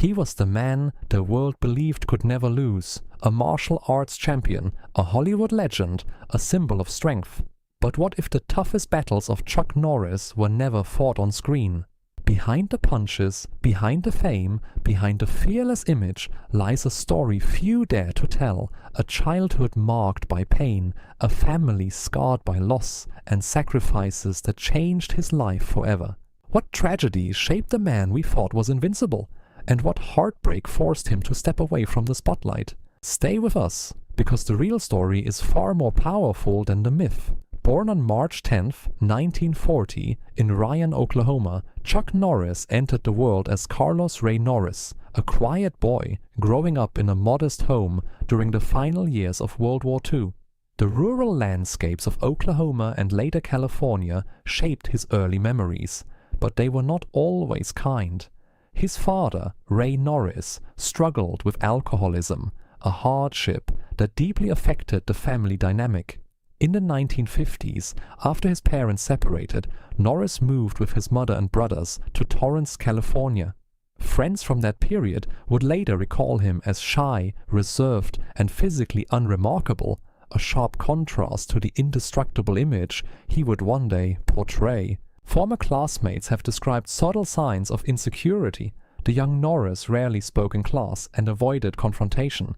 He was the man the world believed could never lose, a martial arts champion, a Hollywood legend, a symbol of strength. But what if the toughest battles of Chuck Norris were never fought on screen? Behind the punches, behind the fame, behind the fearless image lies a story few dare to tell, a childhood marked by pain, a family scarred by loss, and sacrifices that changed his life forever. What tragedy shaped the man we thought was invincible? And what heartbreak forced him to step away from the spotlight? Stay with us, because the real story is far more powerful than the myth. Born on March 10, 1940, in Ryan, Oklahoma, Chuck Norris entered the world as Carlos Ray Norris, a quiet boy growing up in a modest home during the final years of World War II. The rural landscapes of Oklahoma and later California shaped his early memories, but they were not always kind. His father, Ray Norris, struggled with alcoholism, a hardship that deeply affected the family dynamic. In the 1950s, after his parents separated, Norris moved with his mother and brothers to Torrance, California. Friends from that period would later recall him as shy, reserved, and physically unremarkable, a sharp contrast to the indestructible image he would one day portray. Former classmates have described subtle signs of insecurity. The young Norris rarely spoke in class and avoided confrontation.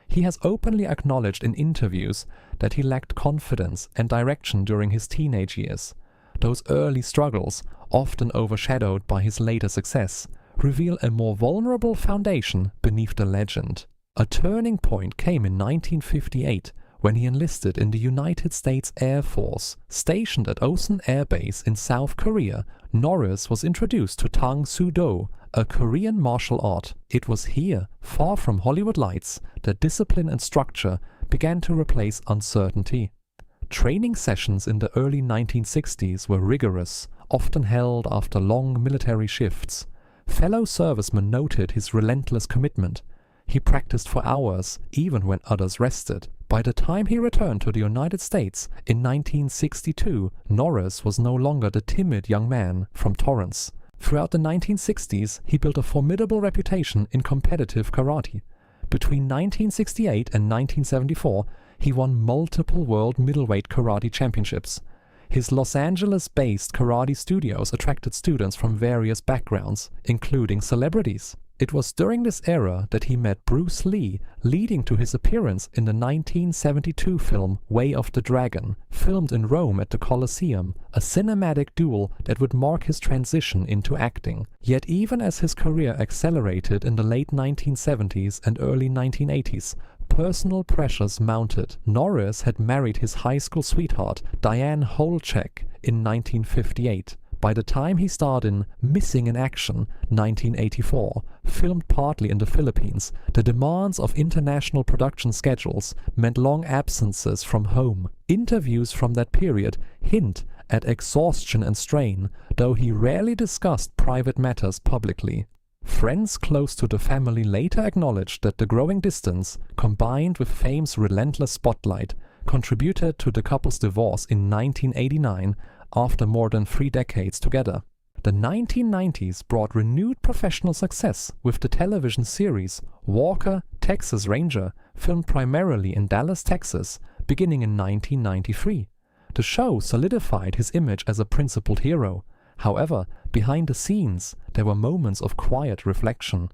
He has openly acknowledged in interviews that he lacked confidence and direction during his teenage years. Those early struggles, often overshadowed by his later success, reveal a more vulnerable foundation beneath the legend. A turning point came in 1958 when he enlisted in the United States Air Force. Stationed at Osan Air Base in South Korea, Norris was introduced to Tang Soo Do, a Korean martial art. It was here, far from Hollywood lights, that discipline and structure began to replace uncertainty. Training sessions in the early 1960s were rigorous, often held after long military shifts. Fellow servicemen noted his relentless commitment. He practiced for hours, even when others rested. By the time he returned to the United States in 1962, Norris was no longer the timid young man from Torrance. Throughout the 1960s, he built a formidable reputation in competitive karate. Between 1968 and 1974, he won multiple world middleweight karate championships. His Los Angeles-based karate studios attracted students from various backgrounds, including celebrities. It was during this era that he met Bruce Lee, leading to his appearance in the 1972 film Way of the Dragon, filmed in Rome at the Colosseum, a cinematic duel that would mark his transition into acting. Yet even as his career accelerated in the late 1970s and early 1980s, personal pressures mounted. Norris had married his high school sweetheart, Diane Holchek, in 1958. By the time he starred in Missing in Action, 1984, filmed partly in the Philippines, the demands of international production schedules meant long absences from home. Interviews from that period hint at exhaustion and strain, though he rarely discussed private matters publicly. Friends close to the family later acknowledged that the growing distance, combined with fame's relentless spotlight, contributed to the couple's divorce in 1989 after more than 3 decades together. The 1990s brought renewed professional success with the television series Walker, Texas Ranger, filmed primarily in Dallas, Texas, beginning in 1993. The show solidified his image as a principled hero. However, behind the scenes, there were moments of quiet reflection.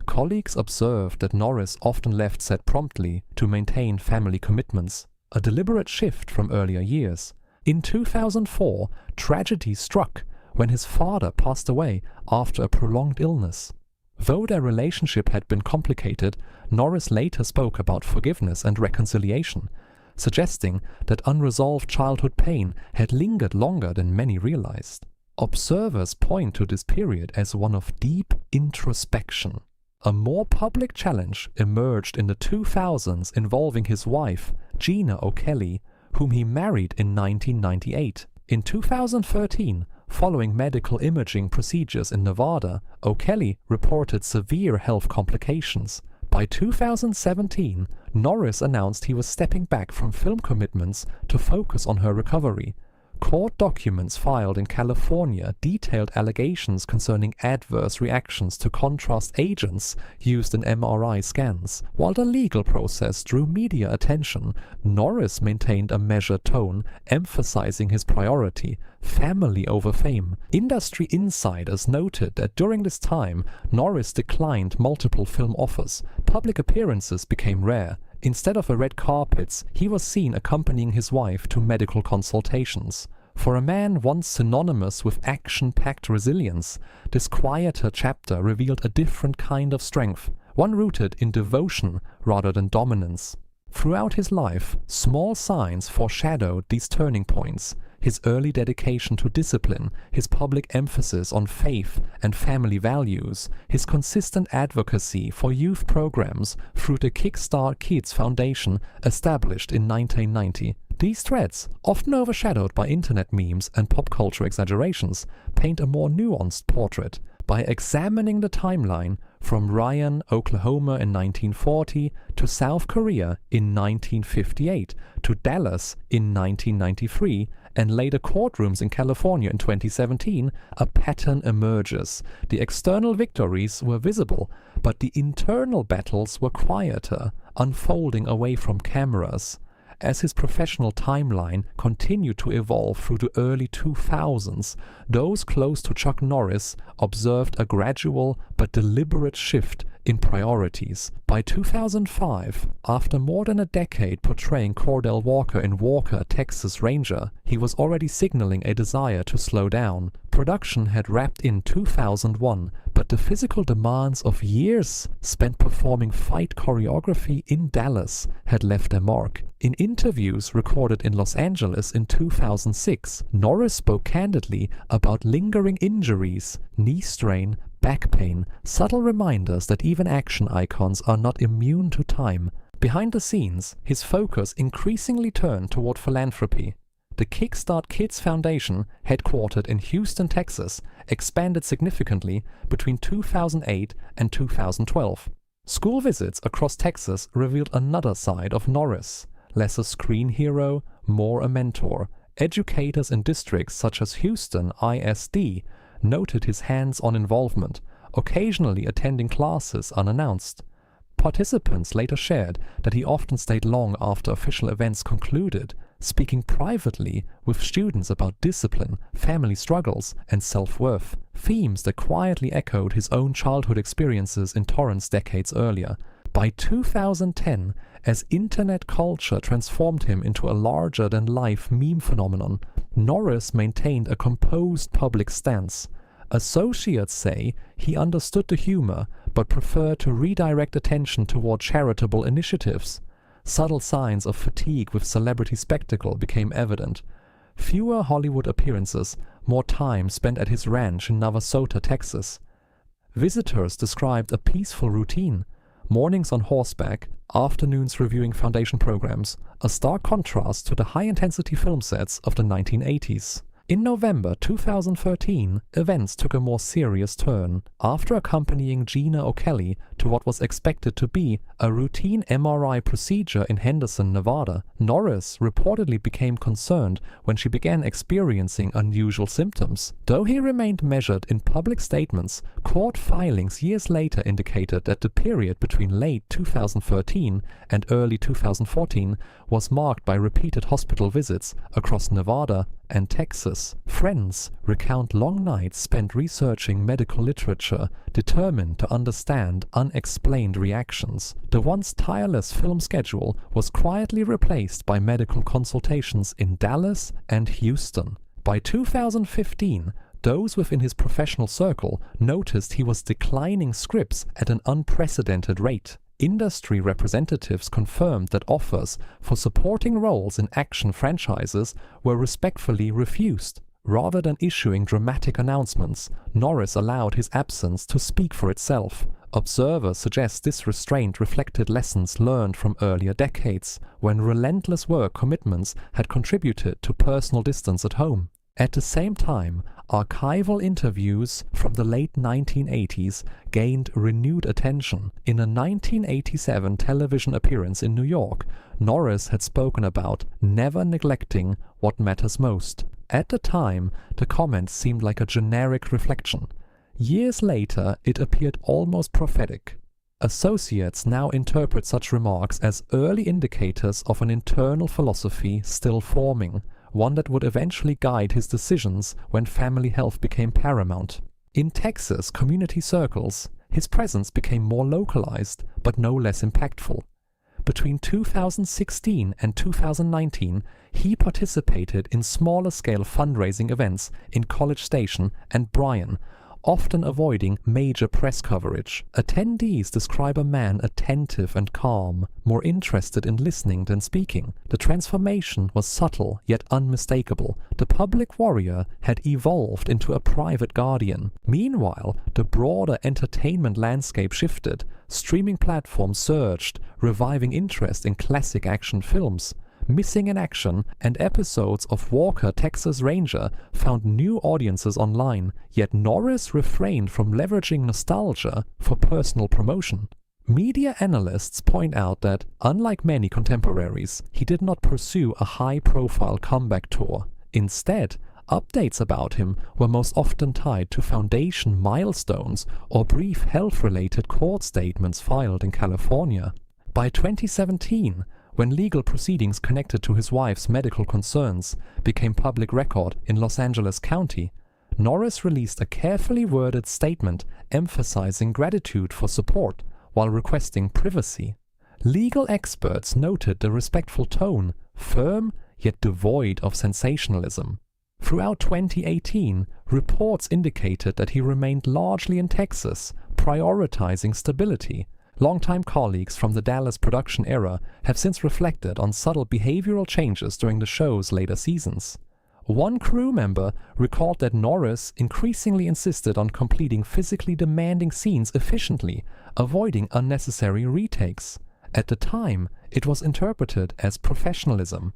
Colleagues observed that Norris often left set promptly to maintain family commitments, a deliberate shift from earlier years. In 2004, tragedy struck when his father passed away after a prolonged illness. Though their relationship had been complicated, Norris later spoke about forgiveness and reconciliation, suggesting that unresolved childhood pain had lingered longer than many realized. Observers point to this period as one of deep introspection. A more public challenge emerged in the 2000s involving his wife, Gina O'Kelly, whom he married in 1998. In 2013, following medical imaging procedures in Nevada, O'Kelly reported severe health complications. By 2017, Norris announced he was stepping back from film commitments to focus on her recovery. Court documents filed in California detailed allegations concerning adverse reactions to contrast agents used in MRI scans. While the legal process drew media attention, Norris maintained a measured tone, emphasizing his priority, family over fame. Industry insiders noted that during this time, Norris declined multiple film offers. Public appearances became rare. Instead of the red carpets, he was seen accompanying his wife to medical consultations. For a man once synonymous with action-packed resilience, this quieter chapter revealed a different kind of strength, one rooted in devotion rather than dominance. Throughout his life, small signs foreshadowed these turning points. His early dedication to discipline, his public emphasis on faith and family values, his consistent advocacy for youth programs through the Kickstart Kids Foundation established in 1990. These threads, often overshadowed by internet memes and pop culture exaggerations, paint a more nuanced portrait. By examining the timeline from Ryan, Oklahoma in 1940 to South Korea in 1958 to Dallas in 1993 and later courtrooms in California in 2017, a pattern emerges. The external victories were visible, but the internal battles were quieter, unfolding away from cameras. As his professional timeline continued to evolve through the early 2000s, those close to Chuck Norris observed a gradual but deliberate shift in priorities. By 2005, after more than a decade portraying Cordell Walker in Walker, Texas Ranger, he was already signaling a desire to slow down. Production had wrapped in 2001, but the physical demands of years spent performing fight choreography in Dallas had left their mark. In interviews recorded in Los Angeles in 2006, Norris spoke candidly about lingering injuries, knee strain, back pain, subtle reminders that even action icons are not immune to time. Behind the scenes, his focus increasingly turned toward philanthropy. The Kickstart Kids Foundation, headquartered in Houston, Texas, expanded significantly between 2008 and 2012. School visits across Texas revealed another side of Norris. Less a screen hero, more a mentor. Educators in districts such as Houston ISD noted his hands-on involvement, occasionally attending classes unannounced. Participants later shared that he often stayed long after official events concluded, speaking privately with students about discipline, family struggles, and self-worth, themes that quietly echoed his own childhood experiences in Torrance decades earlier. By 2010, as internet culture transformed him into a larger-than-life meme phenomenon, Norris maintained a composed public stance. Associates say he understood the humor, but preferred to redirect attention toward charitable initiatives. Subtle signs of fatigue with celebrity spectacle became evident. Fewer Hollywood appearances, more time spent at his ranch in Navasota, Texas. Visitors described a peaceful routine. Mornings on horseback, afternoons reviewing foundation programs, a stark contrast to the high-intensity film sets of the 1980s. In November 2013, events took a more serious turn. After accompanying Gina O'Kelly to what was expected to be a routine MRI procedure in Henderson, Nevada, Norris reportedly became concerned when she began experiencing unusual symptoms. Though he remained measured in public statements, court filings years later indicated that the period between late 2013 and early 2014 was marked by repeated hospital visits across Nevada and Texas. Friends recount long nights spent researching medical literature, determined to understand unexplained reactions. The once tireless film schedule was quietly replaced by medical consultations in Dallas and Houston. By 2015, those within his professional circle noticed he was declining scripts at an unprecedented rate. Industry representatives confirmed that offers for supporting roles in action franchises were respectfully refused. Rather than issuing dramatic announcements, Norris allowed his absence to speak for itself. Observers suggest this restraint reflected lessons learned from earlier decades, when relentless work commitments had contributed to personal distance at home. At the same time, archival interviews from the late 1980s gained renewed attention. In a 1987 television appearance in New York, Norris had spoken about never neglecting what matters most. At the time, the comment seemed like a generic reflection. Years later, it appeared almost prophetic. Associates now interpret such remarks as early indicators of an internal philosophy still forming, one that would eventually guide his decisions when family health became paramount. In Texas community circles, his presence became more localized, but no less impactful. Between 2016 and 2019, he participated in smaller-scale fundraising events in College Station and Bryan, often avoiding major press coverage. Attendees describe a man attentive and calm, more interested in listening than speaking. The transformation was subtle yet unmistakable. The public warrior had evolved into a private guardian. Meanwhile, the broader entertainment landscape shifted. Streaming platforms surged, reviving interest in classic action films. Missing in Action and episodes of Walker, Texas Ranger found new audiences online, yet Norris refrained from leveraging nostalgia for personal promotion. Media analysts point out that, unlike many contemporaries, he did not pursue a high-profile comeback tour. Instead, updates about him were most often tied to foundation milestones or brief health-related court statements filed in California. By 2017, when legal proceedings connected to his wife's medical concerns became public record in Los Angeles County, Norris released a carefully worded statement emphasizing gratitude for support while requesting privacy. Legal experts noted the respectful tone, firm yet devoid of sensationalism. Throughout 2018, reports indicated that he remained largely in Texas, prioritizing stability. Longtime colleagues from the Dallas production era have since reflected on subtle behavioral changes during the show's later seasons. One crew member recalled that Norris increasingly insisted on completing physically demanding scenes efficiently, avoiding unnecessary retakes. At the time, it was interpreted as professionalism.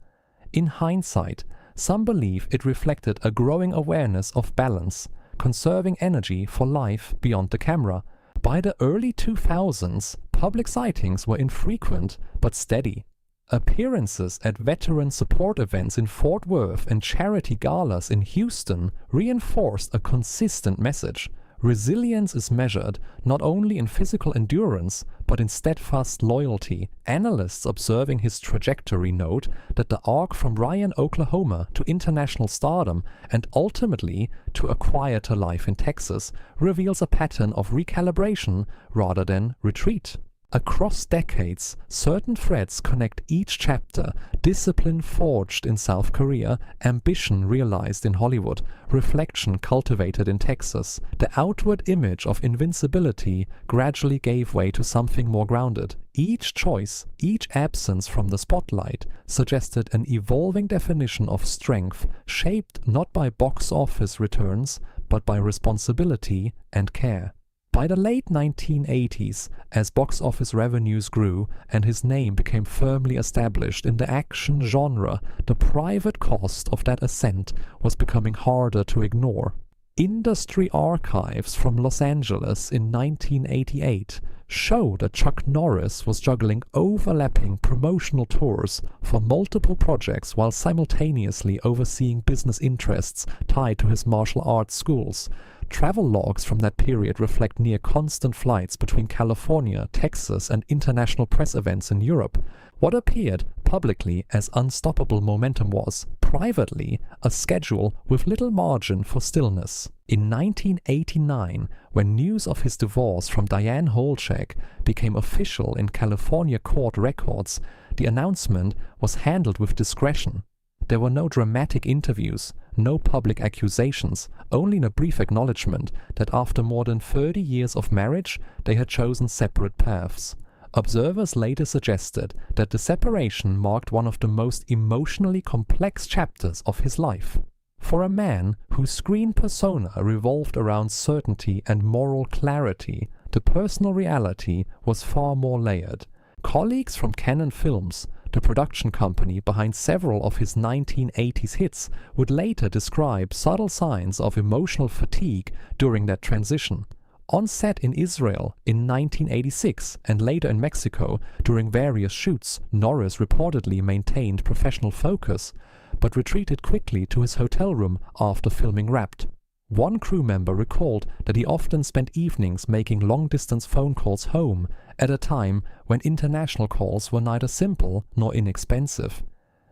In hindsight, some believe it reflected a growing awareness of balance, conserving energy for life beyond the camera. By the early 2000s, public sightings were infrequent but steady. Appearances at veteran support events in Fort Worth and charity galas in Houston reinforced a consistent message. Resilience is measured not only in physical endurance, but in steadfast loyalty. Analysts observing his trajectory note that the arc from Ryan, Oklahoma to international stardom and ultimately to a quieter life in Texas reveals a pattern of recalibration rather than retreat. Across decades, certain threads connect each chapter: discipline forged in South Korea, ambition realized in Hollywood, reflection cultivated in Texas. The outward image of invincibility gradually gave way to something more grounded. Each choice, each absence from the spotlight, suggested an evolving definition of strength, shaped not by box office returns, but by responsibility and care. By the late 1980s, as box office revenues grew and his name became firmly established in the action genre, the private cost of that ascent was becoming harder to ignore. Industry archives from Los Angeles in 1988 show that Chuck Norris was juggling overlapping promotional tours for multiple projects while simultaneously overseeing business interests tied to his martial arts schools. Travel logs from that period reflect near constant flights between California, Texas, and international press events in Europe. What appeared publicly as unstoppable momentum was, privately, a schedule with little margin for stillness. In 1989, when news of his divorce from Diane Holchek became official in California court records, the announcement was handled with discretion. There were no dramatic interviews, no public accusations, only a brief acknowledgement that after more than 30 years of marriage, they had chosen separate paths. Observers later suggested that the separation marked one of the most emotionally complex chapters of his life. For a man whose screen persona revolved around certainty and moral clarity, the personal reality was far more layered. Colleagues from Canon Films, the production company behind several of his 1980s hits, would later describe subtle signs of emotional fatigue during that transition. On set in Israel in 1986 and later in Mexico during various shoots, Norris reportedly maintained professional focus, but retreated quickly to his hotel room after filming wrapped. One crew member recalled that he often spent evenings making long-distance phone calls home at a time when international calls were neither simple nor inexpensive.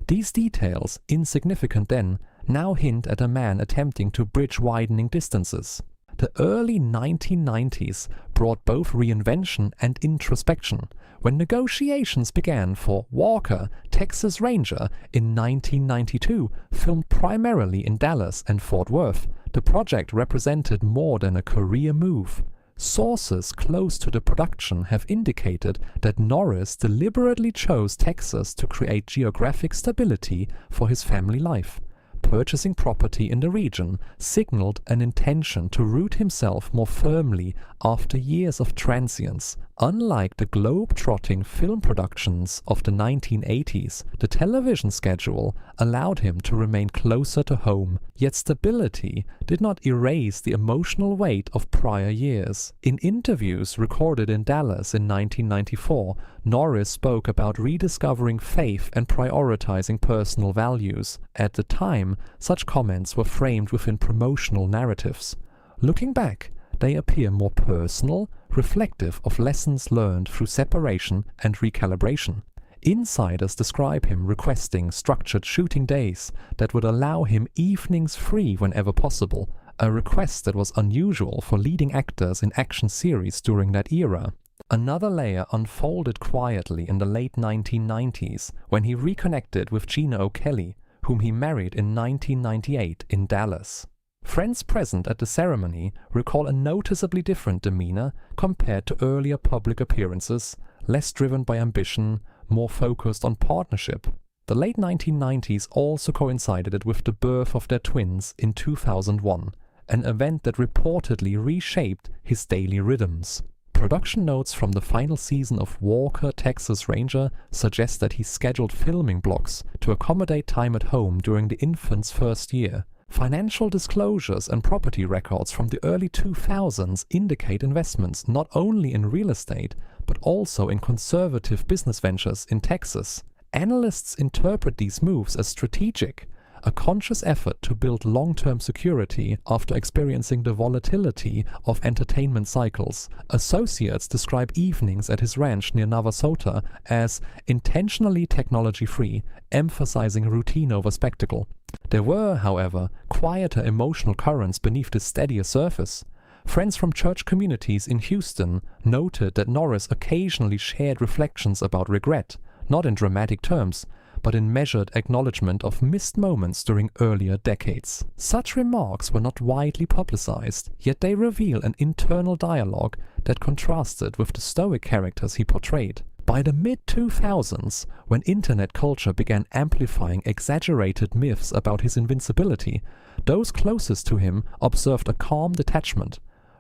These details, insignificant then, now hint at a man attempting to bridge widening distances. The early 1990s brought both reinvention and introspection, when negotiations began for Walker, Texas Ranger, in 1992, filmed primarily in Dallas and Fort Worth. The project represented more than a career move. Sources close to the production have indicated that Norris deliberately chose Texas to create geographic stability for his family life. Purchasing property in the region signaled an intention to root himself more firmly after years of transience. Unlike the globe-trotting film productions of the 1980s, the television schedule allowed him to remain closer to home, yet stability did not erase the emotional weight of prior years. In interviews recorded in Dallas in 1994, Norris spoke about rediscovering faith and prioritizing personal values. At the time, such comments were framed within promotional narratives. Looking back, they appear more personal, reflective of lessons learned through separation and recalibration. Insiders describe him requesting structured shooting days that would allow him evenings free whenever possible, a request that was unusual for leading actors in action series during that era. Another layer unfolded quietly in the late 1990s when he reconnected with Gina O'Kelly, whom he married in 1998 in Dallas. Friends present at the ceremony recall a noticeably different demeanor compared to earlier public appearances, less driven by ambition, more focused on partnership. The late 1990s also coincided with the birth of their twins in 2001, an event that reportedly reshaped his daily rhythms. Production notes from the final season of Walker, Texas Ranger suggest that he scheduled filming blocks to accommodate time at home during the infant's first year. Financial disclosures and property records from the early 2000s indicate investments not only in real estate, but also in conservative business ventures in Texas. Analysts interpret these moves as strategic, a conscious effort to build long-term security after experiencing the volatility of entertainment cycles. Associates describe evenings at his ranch near Navasota as intentionally technology-free, emphasizing routine over spectacle. There were, however, quieter emotional currents beneath the steadier surface. Friends from church communities in Houston noted that Norris occasionally shared reflections about regret, not in dramatic terms, but in measured acknowledgement of missed moments during earlier decades. Such remarks were not widely publicized, yet they reveal an internal dialogue that contrasted with the stoic characters he portrayed. By the mid-2000s, when internet culture began amplifying exaggerated myths about his invincibility, those closest to him observed a calm detachment.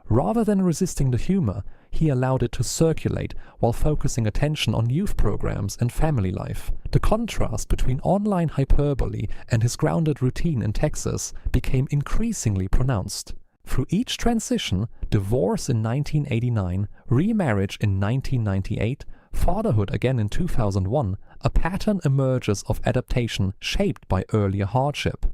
Rather than resisting the humor, he allowed it to circulate while focusing attention on youth programs and family life. The contrast between online hyperbole and his grounded routine in Texas became increasingly pronounced. Through each transition, divorce in 1989, remarriage in 1998, fatherhood again in 2001, a pattern emerges of adaptation shaped by earlier hardship.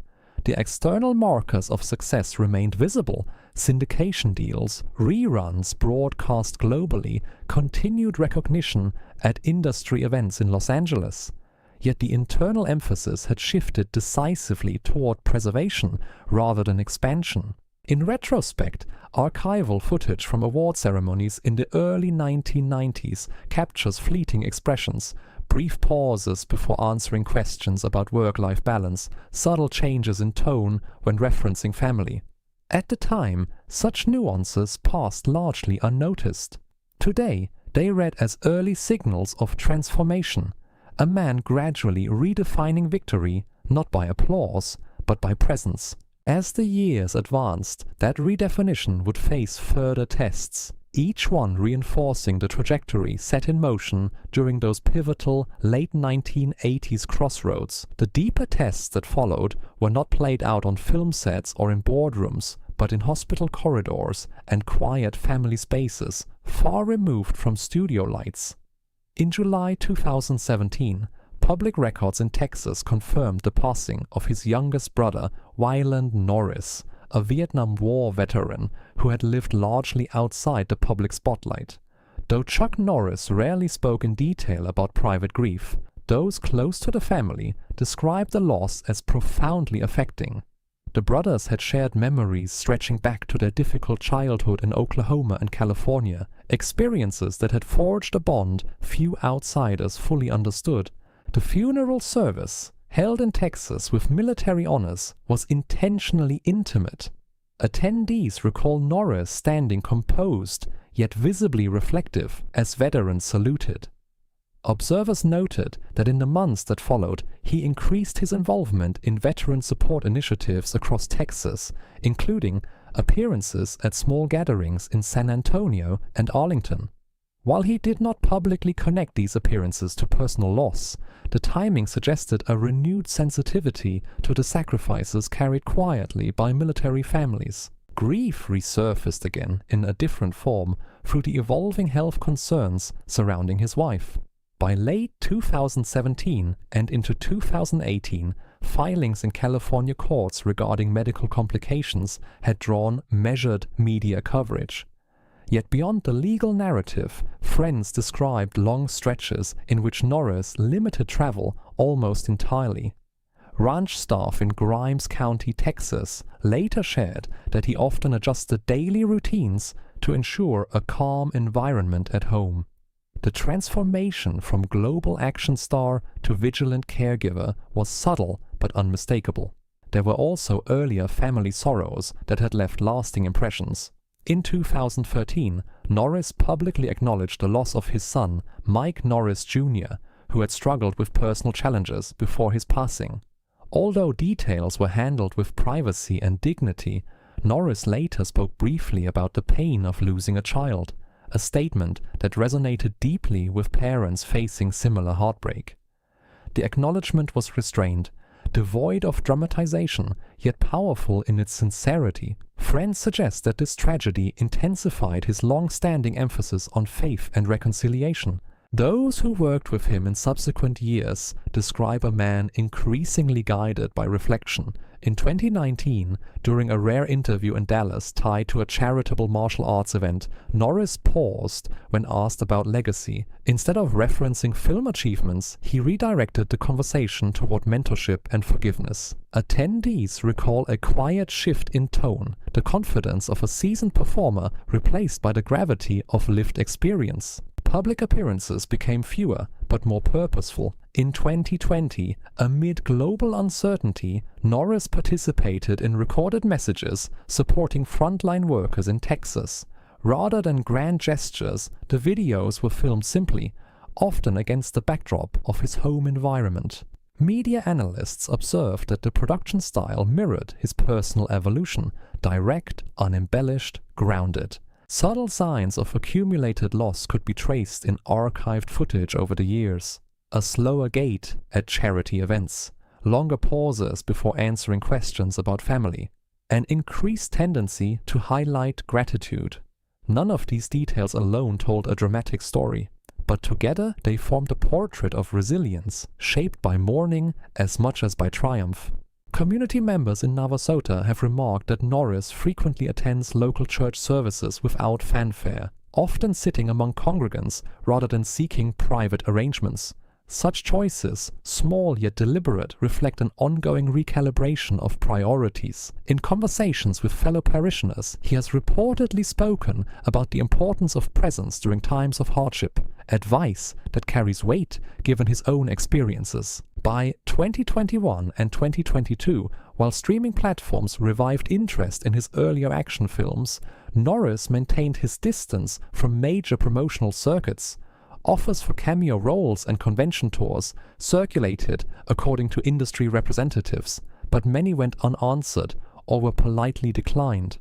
The external markers of success remained visible: syndication deals, reruns broadcast globally, continued recognition at industry events in Los Angeles. Yet the internal emphasis had shifted decisively toward preservation rather than expansion. In retrospect, archival footage from award ceremonies in the early 1990s captures fleeting expressions, brief pauses before answering questions about work-life balance, subtle changes in tone when referencing family. At the time, such nuances passed largely unnoticed. Today, they read as early signals of transformation, a man gradually redefining victory not by applause, but by presence. As the years advanced, that redefinition would face further tests, each one reinforcing the trajectory set in motion during those pivotal late 1980s crossroads. The deeper tests that followed were not played out on film sets or in boardrooms, but in hospital corridors and quiet family spaces, far removed from studio lights. In July 2017, public records in Texas confirmed the passing of his youngest brother, Chuck Norris, a Vietnam War veteran who had lived largely outside the public spotlight. Though Chuck Norris rarely spoke in detail about private grief, those close to the family described the loss as profoundly affecting. The brothers had shared memories stretching back to their difficult childhood in Oklahoma and California, experiences that had forged a bond few outsiders fully understood. The funeral service, held in Texas with military honors, was intentionally intimate. Attendees recall Norris standing composed, yet visibly reflective, as veterans saluted. Observers noted that in the months that followed, he increased his involvement in veteran support initiatives across Texas, including appearances at small gatherings in San Antonio and Arlington. While he did not publicly connect these appearances to personal loss, the timing suggested a renewed sensitivity to the sacrifices carried quietly by military families. Grief resurfaced again in a different form through the evolving health concerns surrounding his wife. By late 2017 and into 2018, filings in California courts regarding medical complications had drawn measured media coverage. Yet beyond the legal narrative, friends described long stretches in which Norris limited travel almost entirely. Ranch staff in Grimes County, Texas, later shared that he often adjusted daily routines to ensure a calm environment at home. The transformation from global action star to vigilant caregiver was subtle but unmistakable. There were also earlier family sorrows that had left lasting impressions. In 2013, Norris publicly acknowledged the loss of his son, Mike Norris Jr., who had struggled with personal challenges before his passing. Although details were handled with privacy and dignity, Norris later spoke briefly about the pain of losing a child, a statement that resonated deeply with parents facing similar heartbreak. The acknowledgement was restrained, devoid of dramatization, yet powerful in its sincerity. Friends suggest that this tragedy intensified his long-standing emphasis on faith and reconciliation. Those who worked with him in subsequent years describe a man increasingly guided by reflection. In 2019, during a rare interview in Dallas tied to a charitable martial arts event, Norris paused when asked about legacy. Instead of referencing film achievements, he redirected the conversation toward mentorship and forgiveness. Attendees recall a quiet shift in tone, the confidence of a seasoned performer replaced by the gravity of lived experience. Public appearances became fewer, but more purposeful. In 2020, amid global uncertainty, Norris participated in recorded messages supporting frontline workers in Texas. Rather than grand gestures, the videos were filmed simply, often against the backdrop of his home environment. Media analysts observed that the production style mirrored his personal evolution, direct, unembellished, grounded. Subtle signs of accumulated loss could be traced in archived footage over the years. A slower gait at charity events, longer pauses before answering questions about family, an increased tendency to highlight gratitude. None of these details alone told a dramatic story, but together they formed a portrait of resilience, shaped by mourning as much as by triumph. Community members in Navasota have remarked that Norris frequently attends local church services without fanfare, often sitting among congregants rather than seeking private arrangements. Such choices, small yet deliberate, reflect an ongoing recalibration of priorities. In conversations with fellow parishioners, he has reportedly spoken about the importance of presence during times of hardship, advice that carries weight given his own experiences. By 2021 and 2022, while streaming platforms revived interest in his earlier action films, Norris maintained his distance from major promotional circuits. Offers for cameo roles and convention tours circulated, according to industry representatives, but many went unanswered or were politely declined.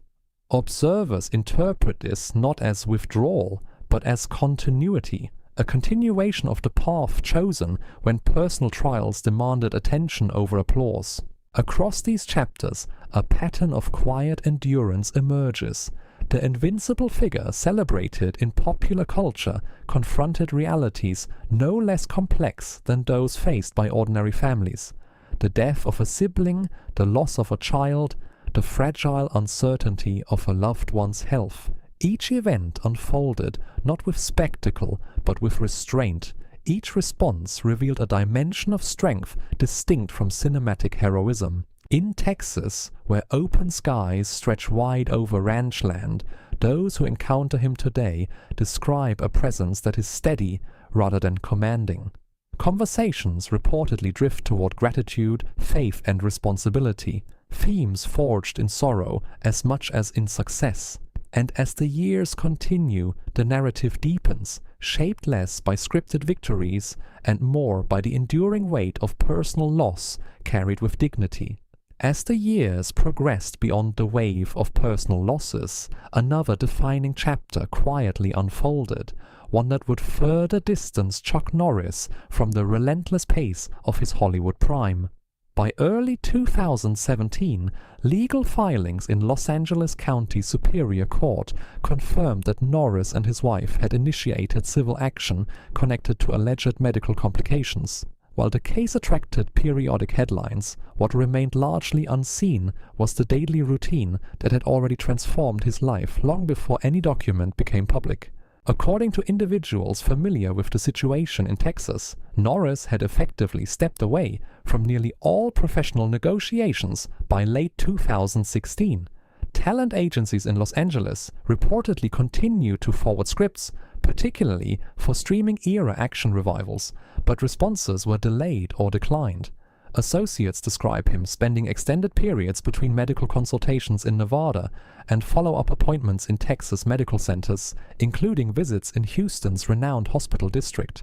Observers interpret this not as withdrawal, but as continuity, a continuation of the path chosen when personal trials demanded attention over applause. Across these chapters, a pattern of quiet endurance emerges. The invincible figure celebrated in popular culture confronted realities no less complex than those faced by ordinary families. The death of a sibling, the loss of a child, the fragile uncertainty of a loved one's health. Each event unfolded not with spectacle, but with restraint. Each response revealed a dimension of strength distinct from cinematic heroism. In Texas, where open skies stretch wide over ranch land, those who encounter him today describe a presence that is steady rather than commanding. Conversations reportedly drift toward gratitude, faith, and responsibility, themes forged in sorrow as much as in success. And as the years continue, the narrative deepens, shaped less by scripted victories and more by the enduring weight of personal loss carried with dignity. As the years progressed beyond the wave of personal losses, another defining chapter quietly unfolded, one that would further distance Chuck Norris from the relentless pace of his Hollywood prime. By early 2017, legal filings in Los Angeles County Superior Court confirmed that Norris and his wife had initiated civil action connected to alleged medical complications. While the case attracted periodic headlines, what remained largely unseen was the daily routine that had already transformed his life long before any document became public. According to individuals familiar with the situation in Texas, Norris had effectively stepped away from nearly all professional negotiations by late 2016. Talent agencies in Los Angeles reportedly continued to forward scripts, particularly for streaming-era action revivals, but responses were delayed or declined. Associates describe him spending extended periods between medical consultations in Nevada and follow-up appointments in Texas medical centers, including visits in Houston's renowned hospital district.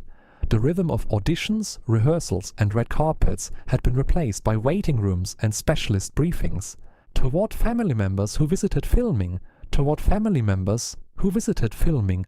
The rhythm of auditions, rehearsals, and red carpets had been replaced by waiting rooms and specialist briefings. Toward family members who visited filming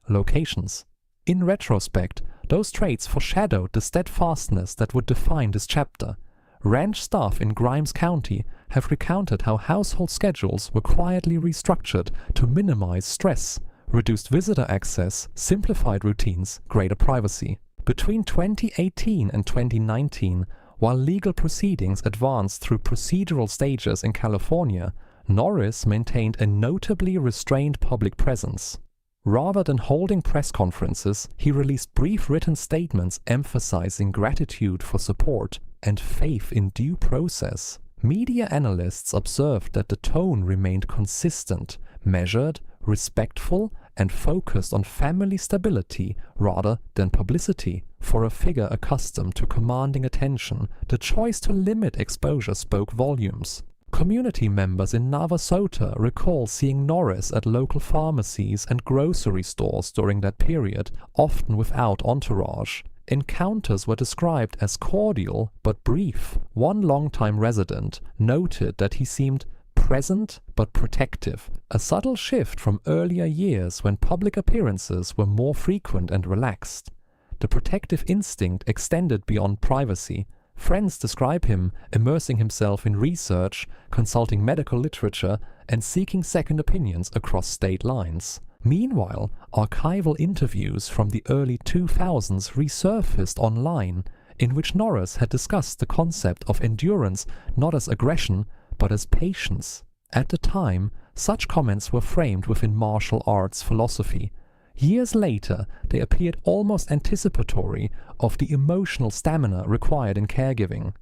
locations. In retrospect, those traits foreshadowed the steadfastness that would define this chapter. Ranch staff in Grimes County have recounted how household schedules were quietly restructured to minimize stress, reduced visitor access, simplified routines, greater privacy. Between 2018 and 2019, while legal proceedings advanced through procedural stages in California, Norris maintained a notably restrained public presence. Rather than holding press conferences, he released brief written statements emphasizing gratitude for support and faith in due process. Media analysts observed that the tone remained consistent, measured, respectful, and focused on family stability rather than publicity. For a figure accustomed to commanding attention, the choice to limit exposure spoke volumes. Community members in Navasota recall seeing Norris at local pharmacies and grocery stores during that period, often without entourage. Encounters were described as cordial but brief. One longtime resident noted that he seemed present but protective, a subtle shift from earlier years when public appearances were more frequent and relaxed. The protective instinct extended beyond privacy. Friends describe him immersing himself in research, consulting medical literature, and seeking second opinions across state lines. Meanwhile, archival interviews from the early 2000s resurfaced online, in which Norris had discussed the concept of endurance not as aggression, but as patience. At the time, such comments were framed within martial arts philosophy. Years later, they appeared almost anticipatory of the emotional stamina required in caregiving.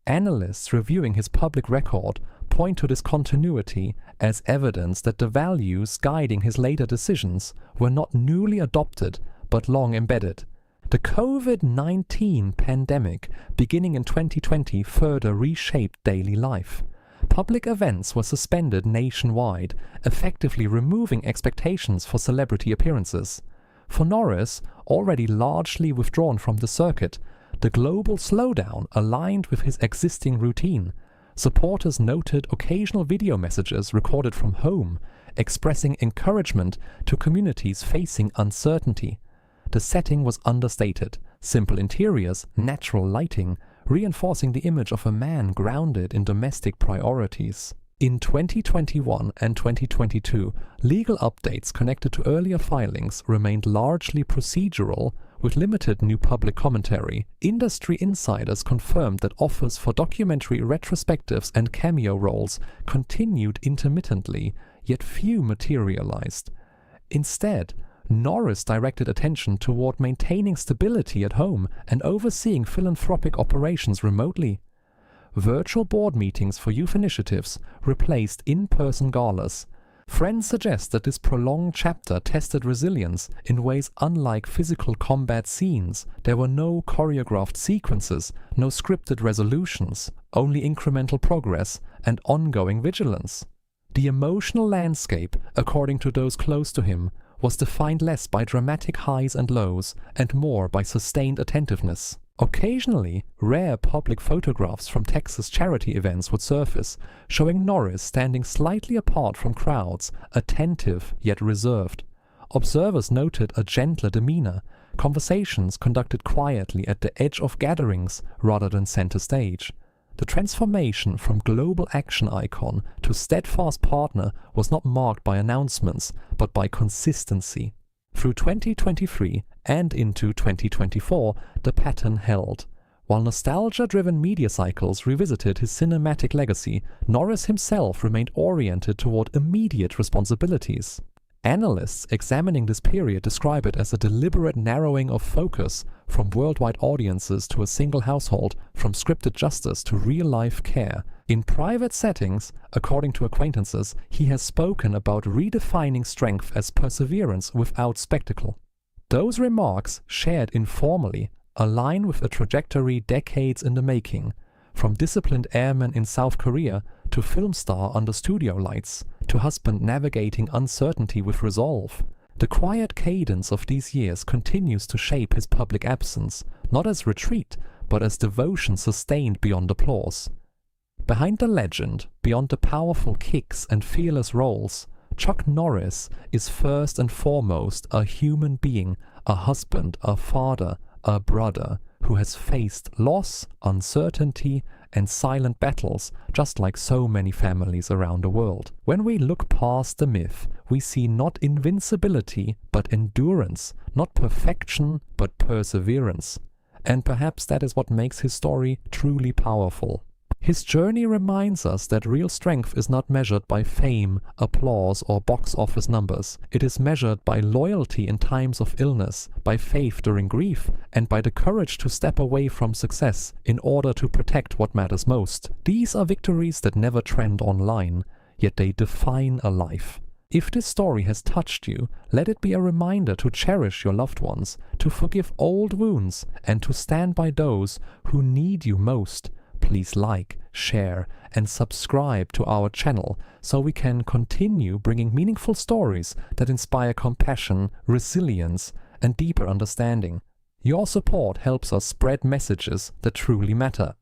Analysts reviewing his public record point to this continuity as evidence that the values guiding his later decisions were not newly adopted but long embedded. The COVID-19 pandemic, beginning in 2020, further reshaped daily life. Public events were suspended nationwide, effectively removing expectations for celebrity appearances. For Norris, already largely withdrawn from the circuit, the global slowdown aligned with his existing routine. Supporters noted occasional video messages recorded from home, expressing encouragement to communities facing uncertainty. The setting was understated, simple interiors, natural lighting, reinforcing the image of a man grounded in domestic priorities. In 2021 and 2022, legal updates connected to earlier filings remained largely procedural, with limited new public commentary. Industry insiders confirmed that offers for documentary retrospectives and cameo roles continued intermittently, yet few materialized. Instead, Norris directed attention toward maintaining stability at home and overseeing philanthropic operations remotely. Virtual board meetings for youth initiatives replaced in-person galas. Friends suggest that this prolonged chapter tested resilience in ways unlike physical combat scenes. There were no choreographed sequences, no scripted resolutions, only incremental progress and ongoing vigilance. The emotional landscape, according to those close to him, was defined less by dramatic highs and lows and more by sustained attentiveness. Occasionally, rare public photographs from Texas charity events would surface, showing Norris standing slightly apart from crowds, attentive yet reserved. Observers noted a gentler demeanor, conversations conducted quietly at the edge of gatherings rather than center stage. The transformation from global action icon to steadfast partner was not marked by announcements, but by consistency. Through 2023 and into 2024, the pattern held. While nostalgia-driven media cycles revisited his cinematic legacy, Norris himself remained oriented toward immediate responsibilities. Analysts examining this period describe it as a deliberate narrowing of focus from worldwide audiences to a single household, from scripted justice to real-life care. In private settings, according to acquaintances, he has spoken about redefining strength as perseverance without spectacle. Those remarks, shared informally, align with a trajectory decades in the making, from disciplined airman in South Korea to film star under studio lights, to husband navigating uncertainty with resolve. The quiet cadence of these years continues to shape his public absence, not as retreat, but as devotion sustained beyond applause. Behind the legend, beyond the powerful kicks and fearless roles, Chuck Norris is first and foremost a human being, a husband, a father, a brother, who has faced loss, uncertainty, and silent battles, just like so many families around the world. When we look past the myth, we see not invincibility, but endurance, not perfection, but perseverance. And perhaps that is what makes his story truly powerful. His journey reminds us that real strength is not measured by fame, applause, or box office numbers. It is measured by loyalty in times of illness, by faith during grief, and by the courage to step away from success in order to protect what matters most. These are victories that never trend online, yet they define a life. If this story has touched you, let it be a reminder to cherish your loved ones, to forgive old wounds, and to stand by those who need you most. Please like, share, and subscribe to our channel so we can continue bringing meaningful stories that inspire compassion, resilience, and deeper understanding. Your support helps us spread messages that truly matter.